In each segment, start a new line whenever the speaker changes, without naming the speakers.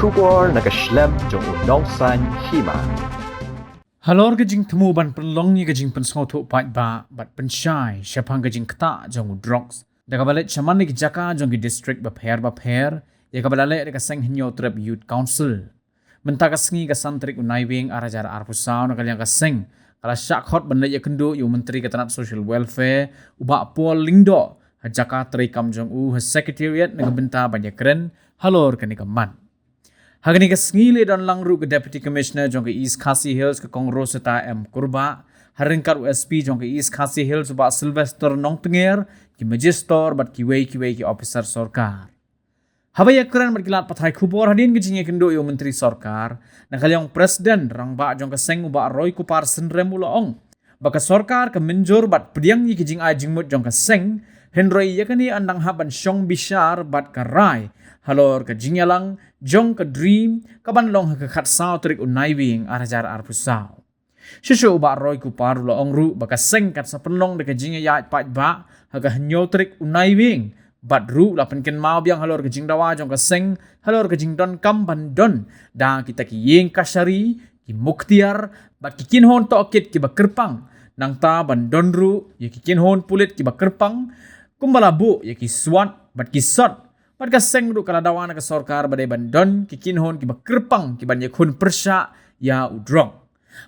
Kubor nakaslem jong unongsan Hima.
Halor ka jing temu ban penlong ni ka jing pensau tu pat ba bat pensyai syapang ka jing kta jong Droks. Da ka balet chaman ni jaka jong ki district ba pher ya ka balale ka seng hinyo trap youth council. Menta ka sengi ka santrik unai wing arajar arpusau na kalyang ka seng kala syak hot ban ya kendo yu menteri ka tanap social welfare uba pol lingdo jaka trikam jong secretariat na benta banyak keren halor ka ni ka man. Hagani ka ngile don langru ke Deputy Commissioner jong ke East Khasi Hills ke Kongro seta M Kurba haringkar USP jong ke East Khasi Hills ba Sylvester Nongtenger ki Magister bat ki wei ki officer Sorkar. Habaya keren bat kilat pathai khubor hadin ke jinge kendo yo menteri Sorkar na kalyong presiden rang ba jong ke seng ba Roy Kupar sendrem ong baka Sorkar ke menjur bat Pdiang ki jing ai jingmut jong ke seng Henry yakani andang haban Shong bishar bat karai Halor ke Jingïalang jong ke dream kaban long ke khat sao trik unai wing arajar arpusau. Shushu ba Roy Kupar lo ongru baka seng kat sa penlong de ke Jingïalang pat ba haga hanyo trik unai wing bat ru la penken mau biang halor ke Jingdawa jong ke seng halor ke Jingdon kam bandon da kita ki yeng kasari ki muktiar bat ki kinhon to kit ki bakerpang nang ta bandon ru ye ki kinhon pulit ki bakerpang kumbala bu ye ki swat bat ki sot pat ka seng ru kala dawana ka Sorkar badai bandon ki kinhon ki bakerpang ki ban ye khun persya ya udrong.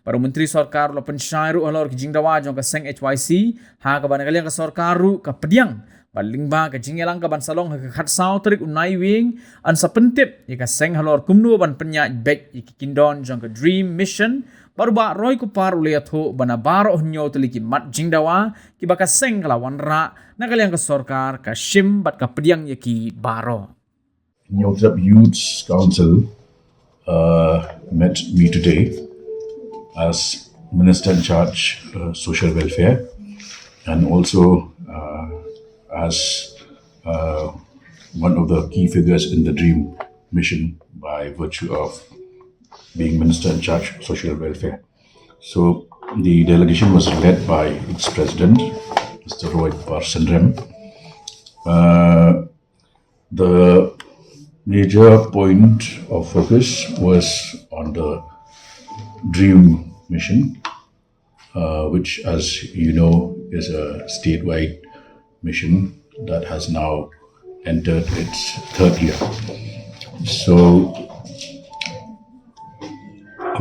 Baru menteri Sorkar lo pensyai ru halor ki Jingdawa jong ka seng HYC ha ka ban kaliang ka Sorkar ru ka Pdiang baling ba ka Jingïalang ka ban salong ha ka khat sao trik unai wing an sa pentip ye ka seng halor kumnu ban penya bek ye ki kindon jong ka dream mission baru ba Roy Kupar uliatho bana baro hnyo teliki mat Jingdawa ki baka seng kalawan ra na kaliang ka Sorkar ka shim bat ka Pdiang ye ki baro.
Jingdawa Youth Council met me today as Minister in Charge Social Welfare and also as one of the key figures in the Dream Mission by virtue of being Minister in Charge Social Welfare. So the delegation was led by its President, Mr. Roy Parsendrem. The major point of focus was on the Dream Mission, which, as you know, is a statewide mission that has now entered its third year. So,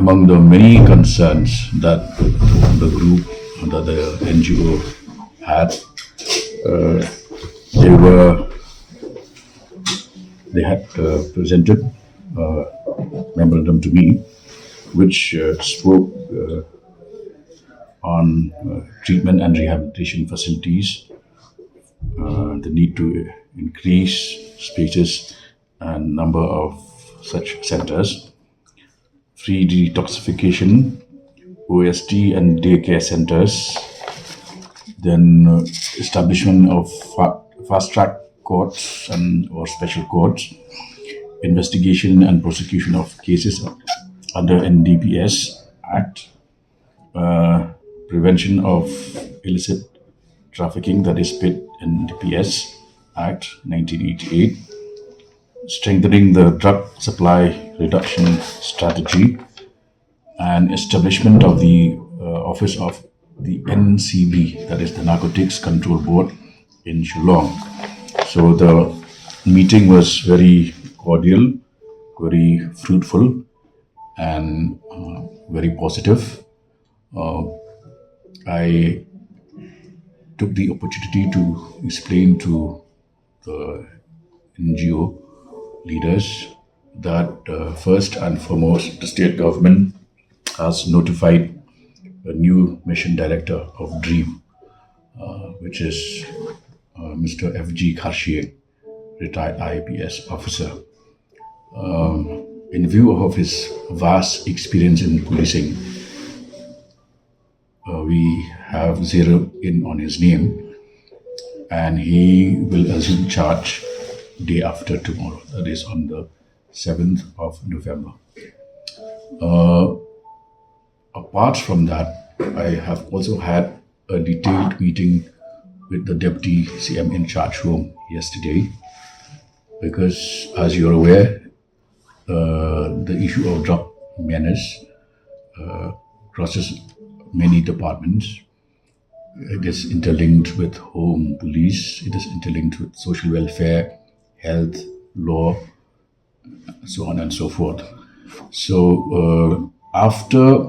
among the many concerns that the group, that the NGO had, they had presented a memorandum to me, which spoke on treatment and rehabilitation facilities, the need to increase spaces and number of such centers, free detoxification, OST and daycare centers, then establishment of fast-track courts and or special courts, investigation and prosecution of cases under NDPS Act, prevention of illicit trafficking, that is PIT NDPS Act 1988, strengthening the drug supply reduction strategy, and establishment of the office of the NCB, that is the Narcotics Control Board in Shong. So the meeting was very cordial, very fruitful, and very positive. I took the opportunity to explain to the NGO leaders that first and foremost, the state government has notified a new mission director of DREAM, which is Mr. F.G. Kharshier, retired IPS officer. In view of his vast experience in policing, we have zeroed in on his name, and he will assume charge day after tomorrow, that is on the 7th of November. Apart from that, I have also had a detailed meeting with the Deputy CM in charge home yesterday, because as you're aware, the issue of drug menace crosses many departments. It is interlinked with home police, it is interlinked with social welfare, health, law, so on and so forth. So, after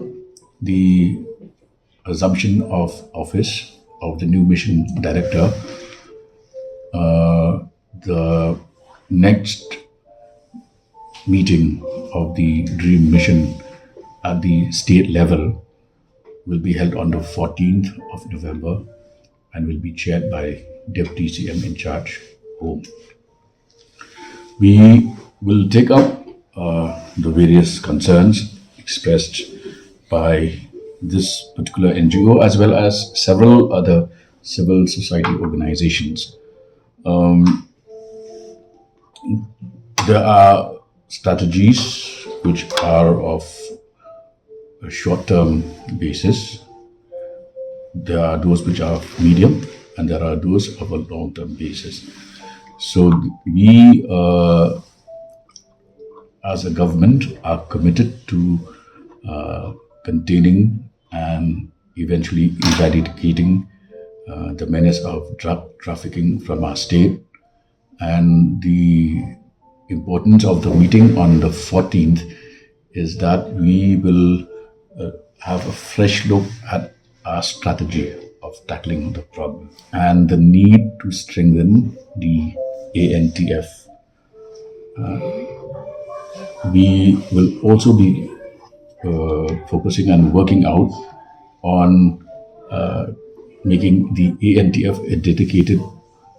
the assumption of office of the new mission director, the next meeting of the Dream Mission at the state level will be held on the 14th of November and will be chaired by Deputy CM in charge, Home. We will take up the various concerns expressed by this particular NGO as well as several other civil society organizations. There are strategies which are of a short-term basis. There are those which are of medium, and there are those of a long-term basis. So we, as a government, are committed to containing and eventually eradicating the menace of drug trafficking from our state. And the importance of the meeting on the 14th is that we will have a fresh look at our strategy of tackling the problem and the need to strengthen the ANTF. We will also be focusing and working out on making the ANTF a dedicated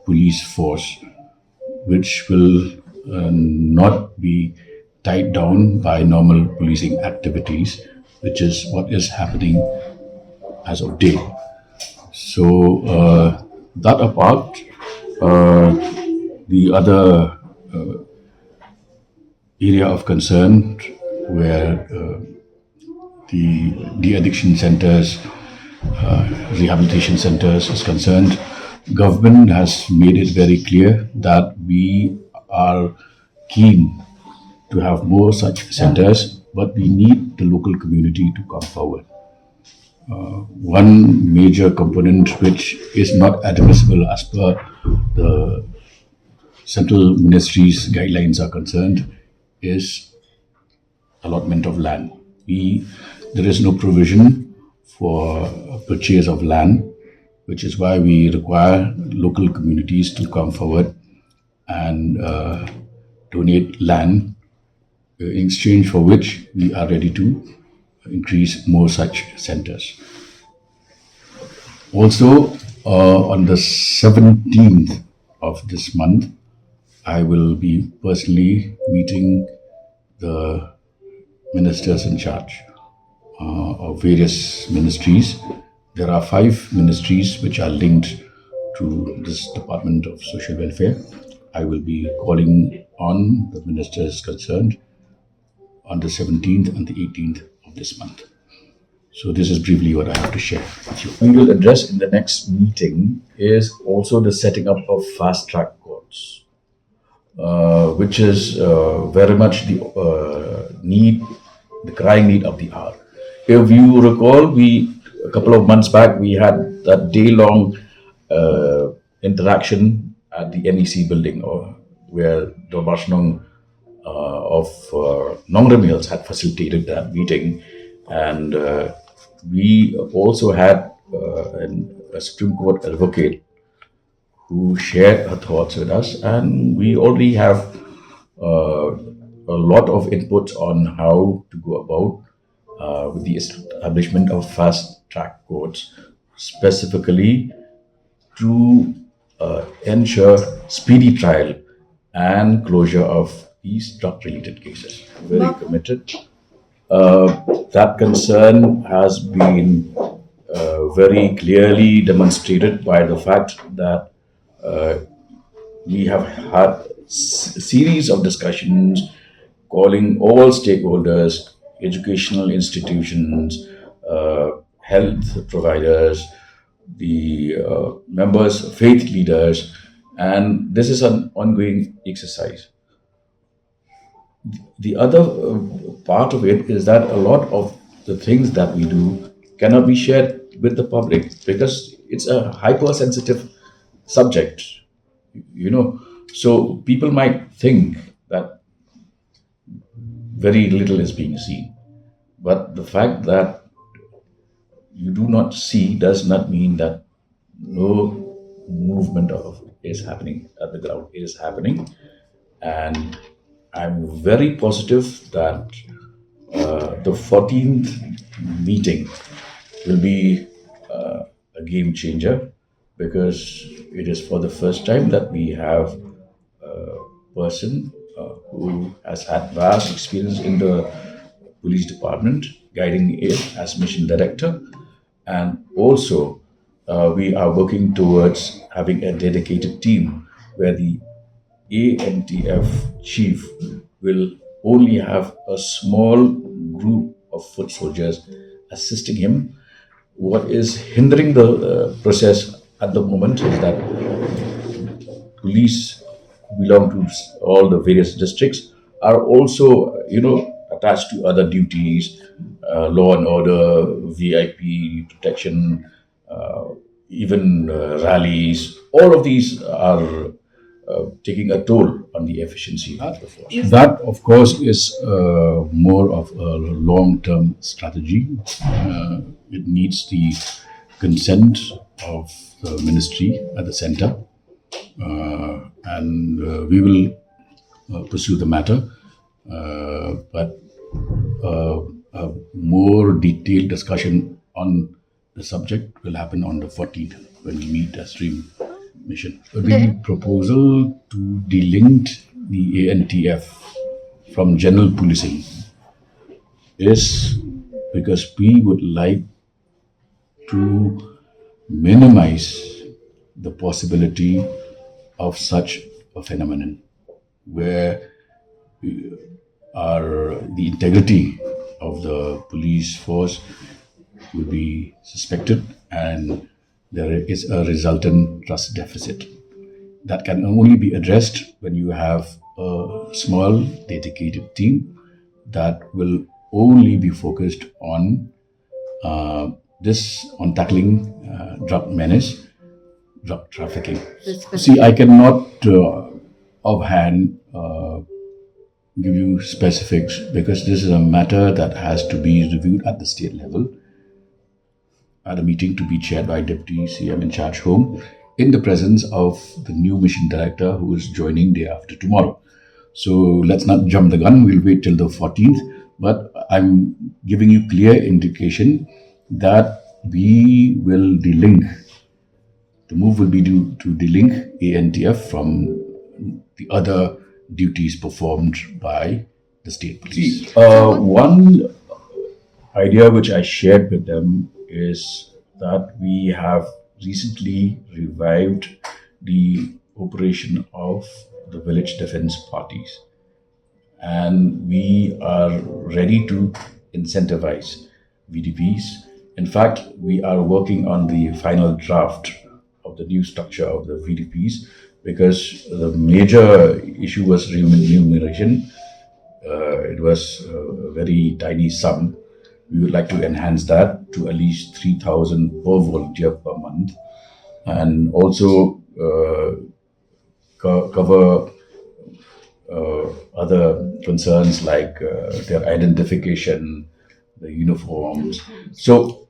police force, which will not be tied down by normal policing activities, which is what is happening as of date. So that apart, the other area of concern where the de-addiction centers, rehabilitation centers is concerned, government has made it very clear that we are keen to have more such centers, but we need the local community to come forward. One major component which is not admissible as per the central ministry's guidelines are concerned is allotment of land. There is no provision for purchase of land, which is why we require local communities to come forward and donate land, in exchange for which we are ready to increase more such centers. Also, on the 17th of this month, I will be personally meeting the ministers in charge of various ministries. There are 5 ministries which are linked to this Department of Social Welfare. I will be calling on the ministers concerned on the 17th and the 18th of this month. So this is briefly what I have to share with you. We will address in the next meeting is also the setting up of fast-track courts, which is very much the crying need of the hour. If you recall, a couple of months back, we had that day-long interaction at the NEC building, where the Shong of Nongre Mills had facilitated that meeting, and we also had a Supreme Court advocate who shared her thoughts with us, and we already have a lot of inputs on how to go about with the establishment of fast-track courts, specifically to ensure speedy trial and closure of these drug-related cases. Very committed. That concern has been very clearly demonstrated by the fact that we have had a series of discussions calling all stakeholders, educational institutions, health providers, the members, faith leaders, and this is an ongoing exercise. the other part of it is that a lot of the things that we do cannot be shared with the public because it's a hypersensitive subject, you know. So people might think that very little is being seen, but the fact that you do not see does not mean that no movement of is happening at the ground. It is happening, and I'm very positive that the 14th meeting will be a game changer because it is for the first time that we have a person who has had vast experience in the police department, guiding it as mission director. And also, we are working towards having a dedicated team where the ANTF chief will only have a small group of foot soldiers assisting him. What is hindering the process at the moment is that police who belong to all the various districts are also, attached to other duties, law and order, VIP protection, even rallies. All of these are taking a toll on the efficiency of the force. That, of course, is more of a long-term strategy. It needs the consent of the ministry at the center, and we will pursue the matter. But a more detailed discussion on the subject will happen on the 14th when we meet as Stream Mission. The proposal to delink the ANTF from general policing is because we would like to minimize the possibility of such a phenomenon where the integrity of the police force will be suspected and there is a resultant trust deficit. That can only be addressed when you have a small dedicated team that will only be focused on tackling drug menace, drug trafficking. See, I cannot offhand give you specifics because this is a matter that has to be reviewed at the state level at a meeting to be chaired by Deputy CM in charge Home in the presence of the new mission director who is joining day after tomorrow. So let's not jump the gun. We'll wait till the 14th. But I'm giving you clear indication that we will delink. The move will be to delink ANTF from the other duties performed by the state police. One idea which I shared with them is that we have recently revived the operation of the village defense parties, and we are ready to incentivize VDPs. In fact, we are working on the final draft of the new structure of the VDPs because the major issue was remuneration. It was a very tiny sum. We would like to enhance that to at least 3,000 per volunteer per month, and also cover other concerns like their identification, the uniforms. So,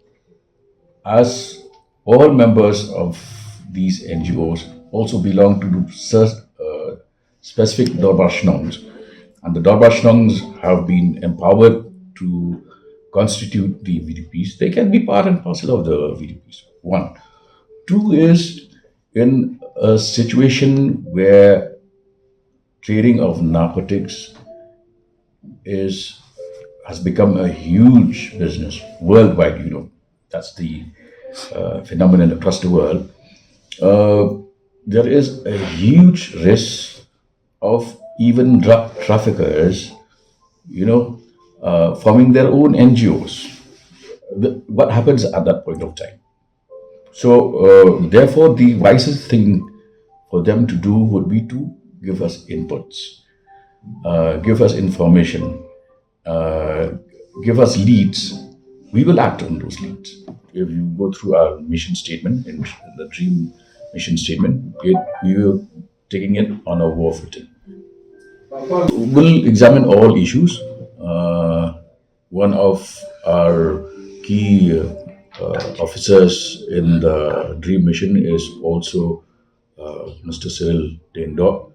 as all members of these NGOs also belong to specific Dorbashnongs, and the Dorbashnongs have been empowered to constitute the VDPs. They can be part and parcel of the VDPs. One. Two is in a situation where trading of narcotics has become a huge business worldwide. That's the phenomenon across the world. There is a huge risk of even drug traffickers, forming their own NGOs. What happens at that point of time? So, therefore, the wisest thing for them to do would be to give us inputs. give us information, give us leads, we will act on those leads. If you go through our mission statement, in the dream mission statement, we will taking it on a war footing. We'll examine all issues. One of our key officers in the dream mission is also Mr. Cyril Dendok,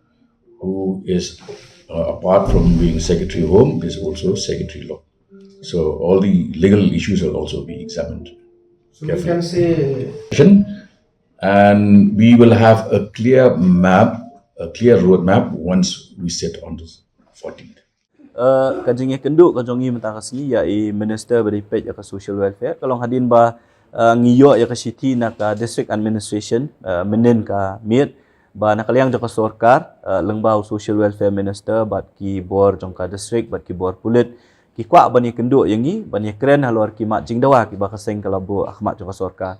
who is, apart from being Secretary Home, is also Secretary Law. So all the legal issues will also be examined.
So we can say,
and we will have a clear map, a clear roadmap once we set on the 14th.
Kajing kenduk kajongi mentakasi ya minister beripet ya ke social welfare kalau hadin ba ngiyo ya ke city nak district administration menen ka miet ba nakaliang jaka sorkar lengbau social welfare minister bat ki bor jongka district bat ki bor pulit ki kwa bani kenduk yangi bani kren halor ki mak Jingdawa ki ba kaseng kalabu ahmad jaka sorkar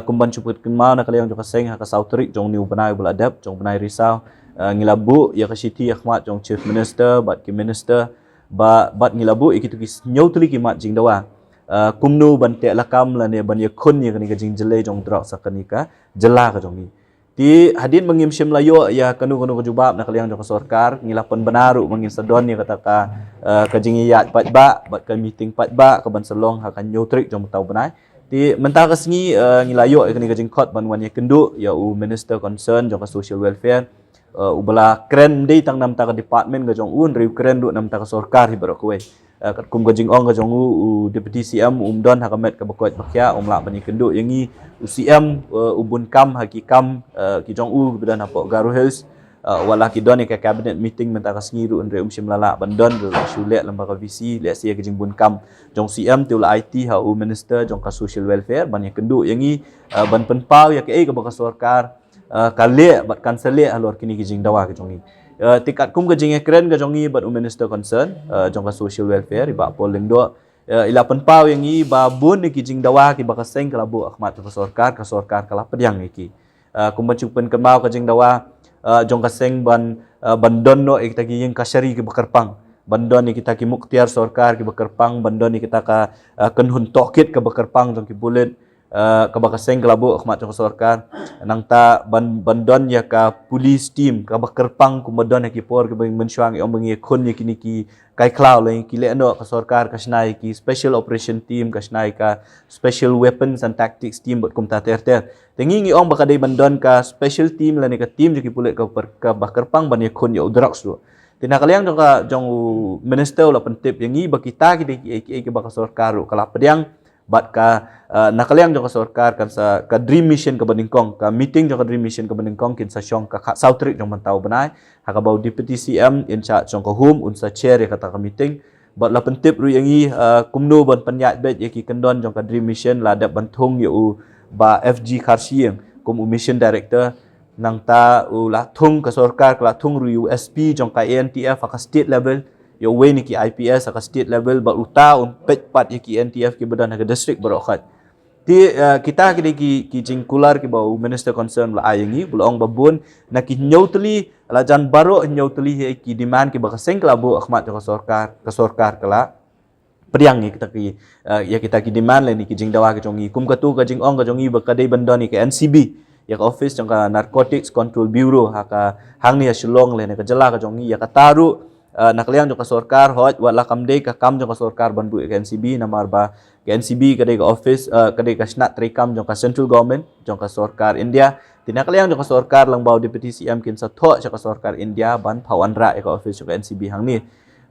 kumban cuput kenmau nakaliang jaka seng ha ka sautrik jong niu banai beladap jong banai risau ngilabu ya ke city ahmad jong chief minister bat ki minister bat ngilabu ikitu ki nyautli ki mak Jingdawa kumnu ban te lakam la ne ban ya khun ya kani ka jing jele jong Droks sakani ka jela ka jong ni ti hadin mengim sim layo ya kanu ka jubab nak liang jong sorkar ngilapan benaru mengin sadon ni kata ka jingiyat pat ba bat ka meeting pat ba ka ban salong ha kan nyautrik jong tau benai ti mentah kasngi ngilayo kani ka jing khot ban wan ya kendu ya minister concern jong ka social welfare ubala keren dei tang nam ta department ga jong un riu keren du nam ta sorkar hi barok we kat kum ga jing ong ga jong deputy CM don hakamet ka bakot bakya la bani kendu yangi CM ubun kam hakikam ki jong bedan apok garu hills wala ki don ka cabinet meeting menta ka sngiru unre simlala bandon ru sulet lembaga VC le sia ka jing bun kam jong CM tu IT ha minister jong ka social welfare bani kendu yangi ban penpau ya ke ka baka sorkar kale bat kansele halor kini ki Jingdawa ke jongi tikat kum ke jinge keren ke jongi bat minister concern jong ka social welfare ba polling do ila penpau yang i ba bun ki Jingdawa ki ba kaseng kalabu ahmad ka sorkar kala Pdiang iki kum bacupen kemau ke Jingdawa jong kaseng bandon no ik tagi yang kasari ki bakarpang bandon ni kita ki muktiar sorkar ki bakarpang bandon ni kita ka kenhun tokit ke bakarpang jong ki bulet kabakaseng kelabu ahmad jong sorkar nang ta bandon ya ka police team kabakerpang kumodon ya ki por ke bang mensuang ong bang khon ya kini ki kai klau le ki le no ka sorkar ka snai ki special operation team ka snai ka special weapons and tactics team bot kum ta ter tengi ngi ong bakadai bandon ka special team la ni ka team ki pulet ka bakerpang ban ya khon ya Droks do tina kaliang jong minister la pentip yang i bakita ki ki baka sorkar kala Pdiang bat ka nakaliang jong ka sorkar kan sa ka dream mission ka baningkong ka meeting jong ka dream mission ka baningkong kin sa Shong ka sautrik jong mantau benai ha ka bau deputy CM in charge jong ka home un sa chair ya kata ka meeting bat la pentip ru yangi kumno ban panyat bet ya ki kendon jong ka dream mission la dap bantung yu ba FG Kharsieng kum mission director nang ta la thung ka sorkar la thung ru USP jong ka ANTF ka state level yo we ni ki IPS ka state level ba uta pet pat ki NTF ki badan ka district barokat ti kita ki jingkular ki bau minister concern la ayangi bulong babun na ki nyautli la jan baro nyautli ki demand ki ba kaseng klabu ahmad ka sorkar kala Pdiang ni kita ki ya kita ki demand le ni ki Jingdawa ki jongi kum katu ka jingong ka jongi ba kadai bandon ni ki NCB ya ka office jong ka narcotics control bureau ha ka hang ni Shong le ni ka jela ka jongi ya ka taru nakaliang jong ka sorkar hot wala kamde ka kam jong ka sorkar banbu ka NCB namar ba ka NCB kadai ka office kadai ka snat trikam jong ka central government jong ka sorkar India tinakaliang jong ka sorkar lang baw deputy CM kin sa tho ka sorkar India ban phawanra ka office jong ka NCB hang ni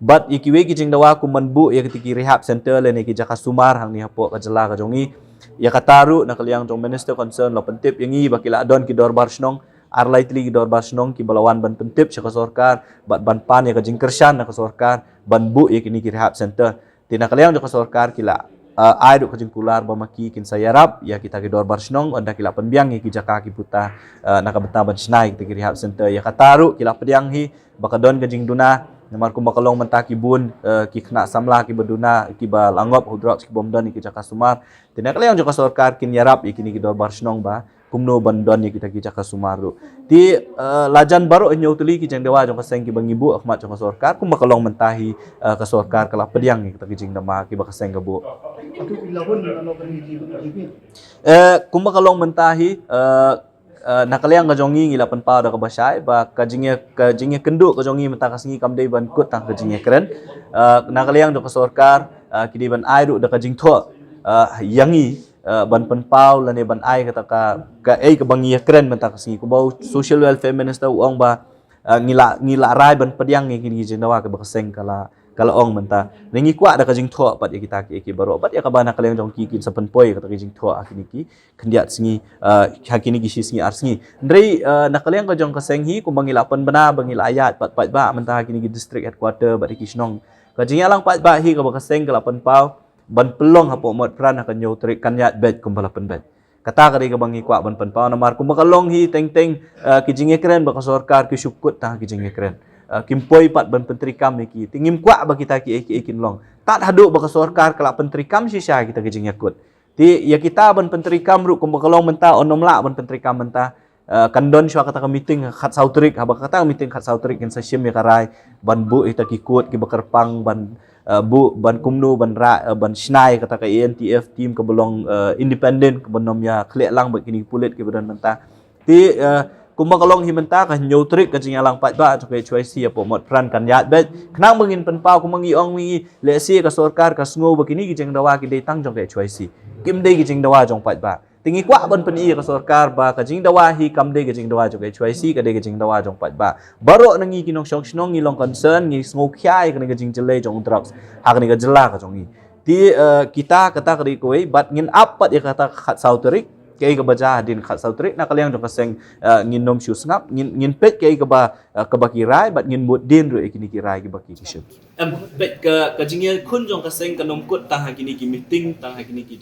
but ikiwe ki Jingdawa ku manbu ya ki rehab center le ni ki jaka sumar hang ni hapo ka jela ka jongi ya kataru nakaliang jong minister concern lo pentip yangi bakila don ki dorbar snong arlaitli dor basnong ki balawan ban pentip sa sorkar bat ban pan ya ka jingkershan na ka sorkar ban bu ya kini ki rehab center tinakaliang ka sorkar kila ai do ka jingkular ba maki kin sayarap ya kita ki dor basnong onda kila penbiang ki jaka ki puta na ka benta ban snai ki rehab center ya kataru kila Pdiang hi bakadon ka jingduna namar ku makalong mentaki bun ki kena samlah ki beduna ki ba langop Droks ki bomdon ki jaka sumar tinakaliang ka sorkar kin yarap ya kini ki dor basnong ba kumno bandon ni kita ki jaka sumaru ti lajan baru nyo tuli ki Jingdawa jong kaseng ki bangibu akhmat jong Sorkar kum bakalong mentahi ka Sorkar kala Pdiang ni kita ki Jingdawa ki bakaseng ka bu
Itu ilahun ano kan ini.
kum bakalong mentahi nakaliang ka jongi ngilapan pa da ka basay ba kajingnya kendu ka jongi menta kasengi kamdei ban kut tang kajingnya keren nakaliang jong ka Sorkar kidi ban ai ru da ka jingtho yangi ban penpau lane ban ai kata ka ka bangi keren menta kasengi ku bau social welfare minister uang ba ngila rai ban Pdiang ni kini Jingdawa ka bakaseng kala ong menta nengi kwa da ka jingtho pat ya kita ki baro pat ya ka bana kaliang jong ki sa penpoi kata ki jingtho akini ki kendiat singi hakini ki singi arsingi ndrei nakaliang ka jong ka senghi ku bangilapan bana bangila ayat pat ba menta hakini ki district headquarter bat ki Shong ka Jingïalang pat ba hi ka bakaseng kala penpau ban pelong hapo mod pran akan nyo trik kanyat bed kumbala penbed kata kari ka bangi kwa ban penpau na mar kumakalong hi teng ki Jingïalang ba ka Sorkar ki syukut ta ki Jingïalang kimpoi pat ban penteri kam ni ki tingim kwa ba kita ki ekin long tat haduk ba ka Sorkar kala penteri kam sisa kita ki Jingïalang ti ya kita ban penteri kam ru kumakalong menta onom la ban penteri kam menta kandon syua kata ka meeting khat sautrik haba kata meeting khat sautrik kin sasim ya karai ban bu ita ki kut ki bakarpang ban bu ban kumnu ban snai kata ka ANTF team ke belong independent ke benom ya klek lang ba kini pulit ke badan menta ti kumakalong himenta ka nyotrik ka Jingïalang pat ba to ke choice ya po mod pran kan yat bet knang mengin penpau kumangi ong wi lesi ka Sorkar ka sngo ba kini ki Jingdawa ki dei tang jong ke choice kim dei ki Jingdawa jong pat ba tingi kwa ban pen ka Sorkar ba ka Jingdawa hi kam dei ka Jingdawa jong ke choice ka dei ka Jingdawa jong pat ba baro nangi kinong Shong ngi long concern ngi sngo khyai ka ni ka Jingjele jong Droks ha ka ni ka jela ka jong ti kita kata ka koi bat ngin up pat ya kata khat sauterik kay ka baja din khat sautrik na kaliang jong kaseng nginom shu ngap ngin pet kay ka ba kirai bat ngin mut din ro ikini kirai ki baki kishu pet ka Jingïalang kun jong kaseng kanom kut tang hakini ki meeting tang hakini ki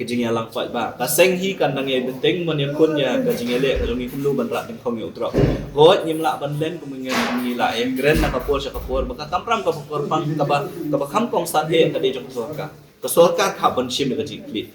Jingïalang pat ba kaseng hi kan nang ye beteng mon ye kun ya ka Jingïalang jong ngi kumlu ban rat ning khong ye utrok hot nyim la ban len kum ngi la ye gren na kapol sa kapol baka kampram ka pang ka ba kham kong san he ka de jong ka Sorkar ka ban shim ka jingli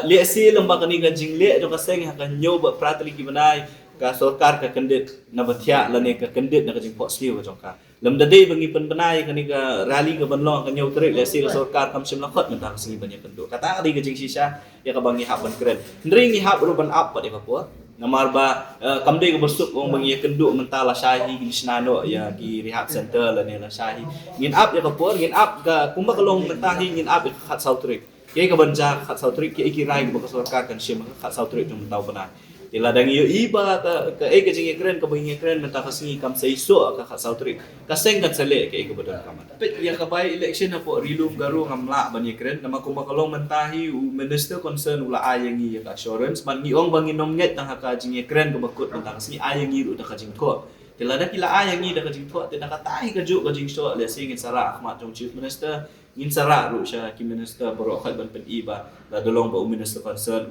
lihat si lembaga ni gajing lihat jong kaseng akan nyoba prateli ki banai ka Sorkar ka kendit na batia lane ka kendit na gajing pot sliu jong ka lem dade bangi pen banai ka ni ka rally ka banlong ka nyob trik lihat si ka Sorkar kam sim lakot mentang singi banyak kenduk kata ka di gajing sisa ya ka bangi hab ban keren ndring ni hab ruban up pa de ka po namar ba kam de ka besuk ong bangi kenduk mentala shahi ki snano ya ki rehab center lane la shahi ngin up ya ka po ngin up ka kumba kalong mentahi ngin up khat sautrik kay ka banja khat sautrik ki ikirai ka Sorkar kan sim khat sautrik jong tau bana tila dang iyo iba ka ka Jingïalang ka Jingïalang menta ka singi kam sa iso ka khat sautrik ka seng kan sele kay ka badan kamat pet ya ka bay election na po rilum garu ngamla ban Jingïalang na makumakalong mentahi minister concern ula ayangi ya ka assurance man giong banginom nget tang ka Jingïalang ka bakut menta ka singi ayangi ru da ka jingko tila da kila ayangi da ka jingko tila ka tahi ka ju ka jingso le singin sara ahmad jong chief minister ngin sara ru siya ki minister baro khat ban pen iba la dolong ba minister concern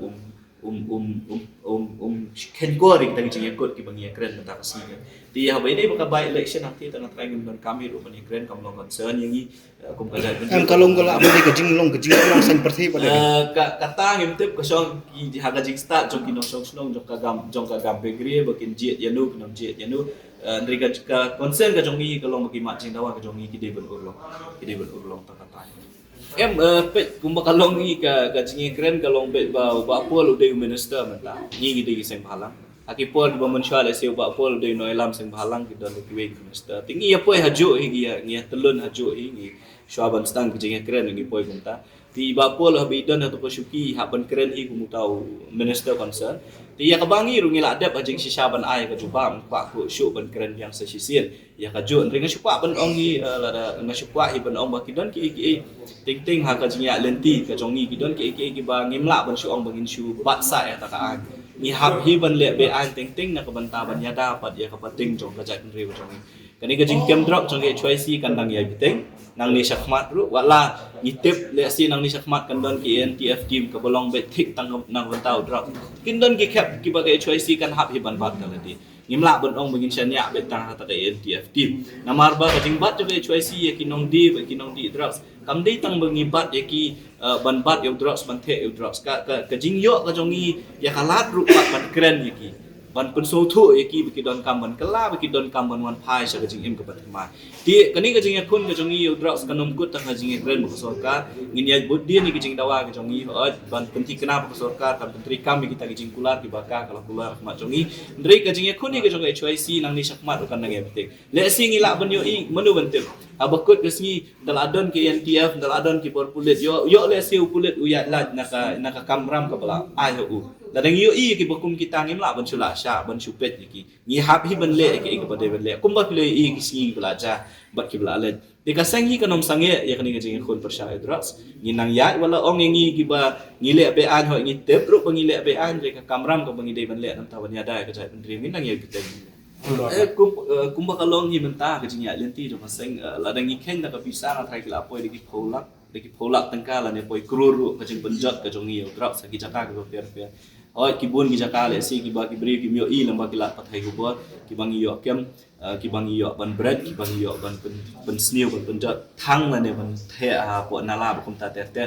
ken goring tang Jingïalang ki bangi kren menta kasini ti ha bai dei baka by election nanti tang trying ban kami ru bangi kren kam long concern yang i kum kajat
Ang kalong gala amo di Jingïalang san perthi pada.
kata ngim tip ka Shong ki ha ka jing start jong ki no Shong jong ka gam pegri bakin jet yanu kinam jet yanu ndri ka concern ka jong i ka long baki mat Jingdawa ka jong i ki dei ban urlong ta kata pet kumba kalong ni ka Jingïalang kalong pet ba pol uday minister menta ni gidi seng phalang aki pol ba mensyal se ba pol uday no elam seng phalang ki dan ki minister tingi ya poi haju hi ngi telun haju hi swaban stang Jingïalang ngi poi kumta ti ba pol habi dan to ko syuki haban keren hi kumutau minister concern ti ya kabangi ru ngila adap ajing sisaban ai ka jubam kwa ku syu ban keren yang sesisien ya ka ju ring syukwa ban ong hi la na syukwa hi ban ong ba kidon ki ting ting ha ka Jingïalang lenti ka jongi kidon ki ba ngimla ban syu ong bangin syu bat sa ya ta ka ni hab hi ban le be an ting ting na ka ban ta ban ya dapat ya ka pating jong ka jat ri jong kani ka jing kem drop jong HYC kan nang yai piteng nang ni syakmat ru wala ngitip le si nang ni syakmat kan don ki NTF team ka bolong bet thik tang nang tau drop kin don ki kap ki ba HYC kan hap hi ban bat ka lati ngimla bon ong begin syanya bet tang ta NTF team namar ba ka jing bat jo HYC ye kinong di drops kam dei tang bengibat ye ki ban bat yo drops ban the yo drops ka jing yo ka jongi ya kalat ru ban kren ye ki ban pun so thu ki biki don kam ban kala biki don kam ban wan phai sa jing im ka patma ti kani ka jing khun ka jong i drops kanom kut ta jing kren bu sorkar ngin ya buddi ni ki jing dawa ka jong i ban penti kena bu sorkar kan menteri kami kita ki jing kular ki baka kalau kular ma jong i ndrei ka jing khun ni ka jong HYC nang ni sakmat kan nang epitek le sing ila ban yo i menu bentuk abakut ke sini daladon ke NTF daladon ki porpulet yo le siu pulet uyat lat naka kamram ka bala ayo u dadang yo i ki bokum kita ngimla ban sula sha ban supet ki ni hab hi ban le ki ba de ban le kum ba pile i ki sini bala ja bat ki bala le de ka sang hi kanom sange ya kani ka jing khun persya drops ni nang ya wala ong ngi ki ba ngi le be an ho ngi tep ru ba ngi le be an re ka kamram ka bangi de ban le nam ta ban ya dai ka jai ban ri ngi nang ye ki kumba kalong hi menta ka jingya lenti do paseng ladang ikheng da ka bisa na thai kila poi de ki pholak tangka la ne poi kruru ka jing penjat ka jongi drop sa ki jaka ka per oi ki bun ki jaka le si ki ba ki bri ki myo i lamba ki la pathai ko bot ki bangi yo kem ki bangi yo ban bread ki bangi yo ban pen snew ban penjat thang la ne ban the a po nala ba kum ta te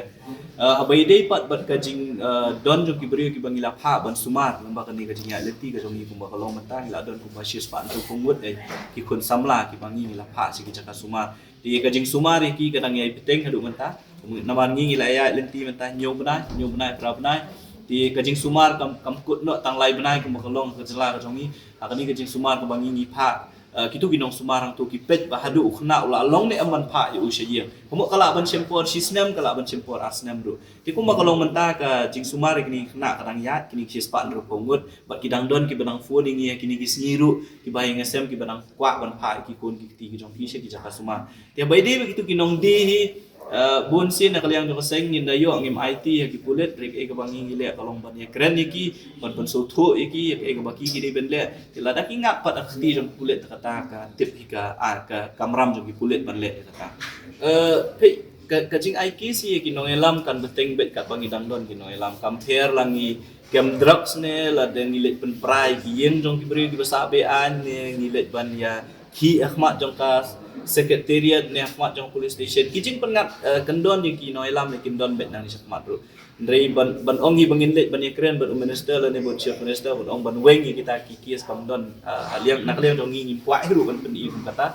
abai dei pat bat ka jing don jo ki bri ki bangi la pha ban sumar lamba ka ni ka jingya lenti ka jongi kumba kalong menta la don kumba shis pan tu kumut ki kun samla ki bangi ni la pha si ki jaka sumar di ka jing sumar ki ka dang yai piteng hadu menta naman ngi la ya lenti menta nyob nai pra nai di kajing sumar kam kut no tang lai benai kum bakalong ka jela ka jongi akani kajing sumar ka bangi ngi pha kitu ginong sumar ang tu ki pet ba hadu khna ula long ne aman pha yu shayeng kumo kala ban chempor sisnem kala ban chempor asnem ru ti kum bakalong menta ka jing sumar kini khna kadang ya kini kis pan ru pongut bat kidang don ki benang fu ni kini ki sniru ki bayang sm ki benang kwa ban pha ki kun ki ti ki jong ki she ki jaka sumar ti bai de begitu ginong di bun sin nak liang jong seng ngin dayo ngim IT ki pulet rek e ka bangi ngile kalong ban ye kren ki ban ban so tho ki e ka baki ki ben le la da ki ngap pat akti jong pulet kata ka tip ka ka kamram jong ki pulet ban le kata pe ka jing IK si ki nongelam kan beteng bet ka bangi dang don ki nongelam compare langi kem drugs ne la den ngile pen prai ki yen jong ki beri ki basabe an ne ngile ban ya ki ahmad jong ka secretariat ni ahmad jong police station kijing pengat kendon ni ki noilam ni kindon bet nang ahmad ru ndrei ban ongi bangin let ban ekren ban minister la ne ban chief minister ban ong ban weng kita ki kies kamdon aliang nak liang jong ngi pwa ru ban pen i kata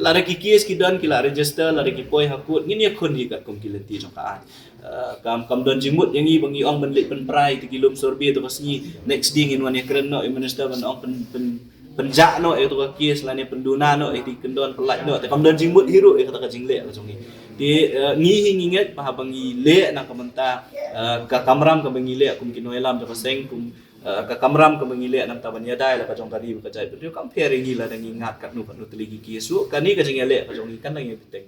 la re ki kies ki don ki la register la re ki poi hakut ngin ye khun hi kat kom ki lenti jong ka kamdon jimut yang i bangi ong ban let ban prai ti kilum sorbi to kasni next ding in wan ekren no minister ban ong pen penjak no itu ka kies la ne penduna no ti kendon pelat no te kamdon jingmut hiru kata ka jingle ka jongi ti ngi hinginget pa bangi le na kamenta ka kamram ka bangi le kum kinoelam ka seng kum ka kamram ka bangi le nam ta ban yadai la ka jong kadi ka jai tu kam phere ngi la ngi ngat kat nu ka nu teligi kiesu kani ka jingele ka jongi kan ngi piteng